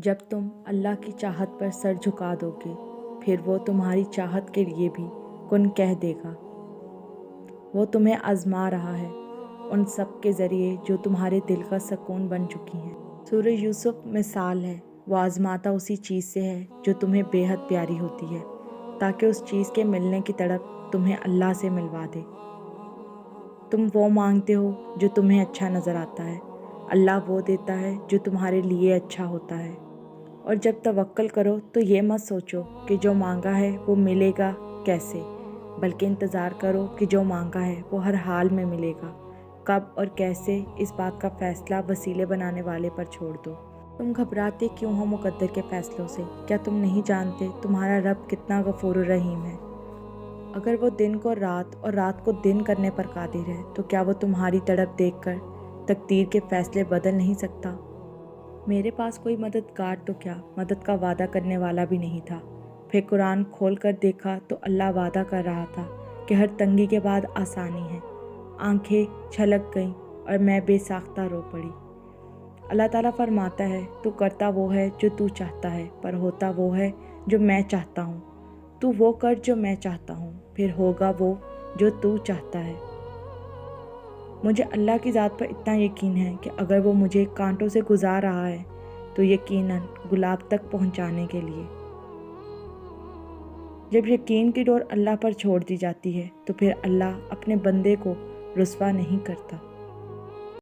جب تم اللہ کی چاہت پر سر جھکا دو گے پھر وہ تمہاری چاہت کے لیے بھی کن کہہ دے گا۔ وہ تمہیں آزما رہا ہے ان سب کے ذریعے جو تمہارے دل کا سکون بن چکی ہیں۔ سورہ یوسف مثال ہے، وہ آزماتا اسی چیز سے ہے جو تمہیں بے حد پیاری ہوتی ہے تاکہ اس چیز کے ملنے کی تڑپ تمہیں اللہ سے ملوا دے۔ تم وہ مانگتے ہو جو تمہیں اچھا نظر آتا ہے، اللہ وہ دیتا ہے جو تمہارے لیے اچھا ہوتا ہے۔ اور جب توکل کرو تو یہ مت سوچو کہ جو مانگا ہے وہ ملے گا کیسے، بلکہ انتظار کرو کہ جو مانگا ہے وہ ہر حال میں ملے گا۔ کب اور کیسے، اس بات کا فیصلہ وسیلے بنانے والے پر چھوڑ دو۔ تم گھبراتے کیوں ہو مقدر کے فیصلوں سے؟ کیا تم نہیں جانتے تمہارا رب کتنا غفور الرحیم ہے؟ اگر وہ دن کو رات اور رات کو دن کرنے پر قادر ہے تو کیا وہ تمہاری تڑپ دیکھ کر تقدیر کے فیصلے بدل نہیں سکتا؟ میرے پاس کوئی مددگار تو کیا، مدد کا وعدہ کرنے والا بھی نہیں تھا۔ پھر قرآن کھول کر دیکھا تو اللہ وعدہ کر رہا تھا کہ ہر تنگی کے بعد آسانی ہے۔ آنکھیں چھلک گئیں اور میں بے ساختہ رو پڑی۔ اللہ تعالیٰ فرماتا ہے، تو کرتا وہ ہے جو تو چاہتا ہے، پر ہوتا وہ ہے جو میں چاہتا ہوں۔ تو وہ کر جو میں چاہتا ہوں، پھر ہوگا وہ جو تو چاہتا ہے۔ مجھے اللہ کی ذات پر اتنا یقین ہے کہ اگر وہ مجھے کانٹوں سے گزار رہا ہے تو یقیناً گلاب تک پہنچانے کے لیے۔ جب یقین کی ڈور اللہ پر چھوڑ دی جاتی ہے تو پھر اللہ اپنے بندے کو رسوا نہیں کرتا۔